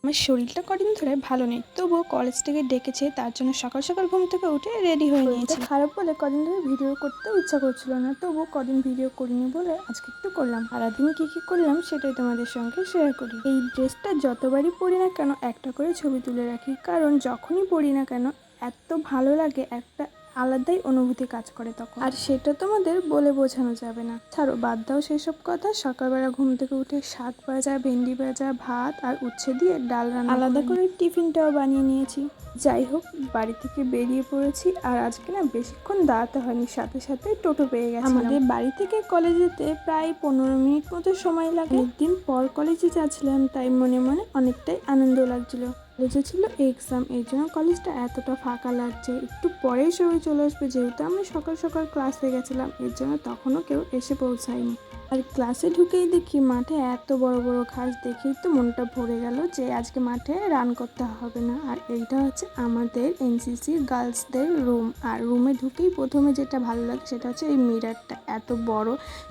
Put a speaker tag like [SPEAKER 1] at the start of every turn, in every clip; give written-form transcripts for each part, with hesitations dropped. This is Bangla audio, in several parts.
[SPEAKER 1] আমার শরীরটা কদিন ধরে ভালো নেই, তবুও কলেজ থেকে ডেকেছে, তার জন্য সকাল সকাল ঘুম থেকে উঠে রেডি হয়ে নিয়েছি। খারাপ বলে কদিন ধরে ভিডিও করতেও ইচ্ছা করছিল না, তবুও কদিন ভিডিও করিনি বলে আজকে একটু করলাম। সারাদিন কি কি করলাম সেটাই তোমাদের সঙ্গে শেয়ার করি। এই ড্রেসটা যতবারই পরি না কেন একটা করে ছবি তুলে রাখি, কারণ যখনই পরি না কেন এত ভালো লাগে, একটা আলাদাই অনুভূতি কাজ করে তখন, আর সেটা তোমাদের বলে বোঝানো যাবে না। ছাড়ো, বাদ দাও সেসব কথা। সকালবেলা ঘুম থেকে উঠে শাক ভাজা, ভেন্ডি ভাজা, ভাত আর উচ্ছে দিয়ে ডাল রান্না, আলাদা করে টিফিনটাও বানিয়ে নিয়েছি। যাই হোক, বাড়ি থেকে বেরিয়ে পড়েছি, আর আজকে না বেশিক্ষণ দাঁড়াতে হয়নি, সাথে সাথে টোটো পেয়ে গেছি। আমাদের বাড়ি থেকে কলেজে যেতে প্রায় 15 মিনিট মতো সময় লাগে। একদিন পর কলেজে যাচ্ছিলাম, তাই মনে মনে অনেকটাই আনন্দ লাগছিল। কলেজে ছিল এক্সাম, এই জন্য কলেজটা এতটা ফাঁকা লাগছে। একটু পরেই সবাই চলে আসবে, যেহেতু আমরা সকাল সকাল ক্লাসে গেছিলাম, এর জন্য তখনও কেউ এসে পৌঁছায়নি। আর ক্লাসে ঢুকেই দেখি মাঠে এত বড় বড় ঘাস, দেখেই তো মনটা ভরে গেল যে আজকে মাঠে রান করতে হবে না। আর এইটা হচ্ছে আমাদের এনসিসি গার্লসদের রুম, আর রুমে ঢুকেই প্রথমে যেটা ভালো লাগে সেটা হচ্ছে এই মিরারটা এত বড়।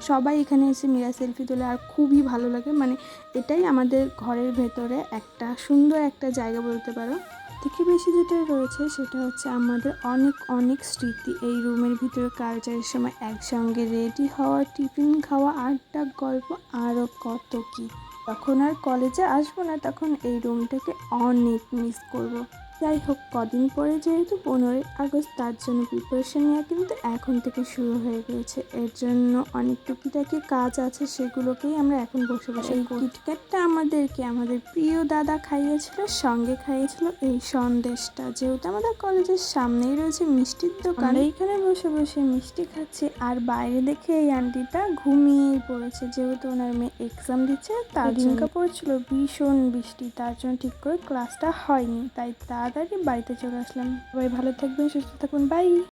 [SPEAKER 1] সবাই এখানে এসে মিরার সেলফি তোলে, আর খুবই ভালো লাগে। মানে এটাই আমাদের ঘরের ভেতরে একটা সুন্দর একটা জায়গা বলতে পারো। থেকে বেশি যেটা রয়েছে সেটা হচ্ছে আমাদের অনেক অনেক স্মৃতি। এই রুমের ভিতরে কালচারের সময় একসঙ্গে রেডি হওয়া, টিফিন খাওয়া, আড্ডা, গল্প, আরও কত কি। যখন আর কলেজে আসবো না তখন এই রুমটাকে অনেক মিস করব। যাই হোক, কদিন পরে যেহেতু 15ই আগস্ট, তার জন্য প্রিপারেশন নেওয়া কিন্তু এখন থেকে শুরু হয়ে গিয়েছে। এর জন্য অনেক টুকিটাকি কাজ আছে, সেগুলোকেই আমরা এখন বসে বসে। এই কিটক্যাটটা আমাদেরকে আমাদের প্রিয় দাদা খাইয়েছিল, সঙ্গে খাইয়েছিল এই সন্দেশটা। যেহেতু আমাদের কলেজের সামনেই রয়েছে মিষ্টির দোকান, এইখানে বসে বসে মিষ্টি খাচ্ছি, আর বাইরে দেখে এই আন্টিটা ঘুমিয়েই পড়েছে, যেহেতু ওনার মেয়ে এক্সাম দিচ্ছে। তার দিনকা পড়ছিল ভীষণ বৃষ্টি, তার জন্য ঠিক করে ক্লাসটা হয়নি, তাই তাড়াতাড়ি বাড়িতে চলে আসলাম। সবাই ভালো থাকবেন, সুস্থ থাকবেন, বাই।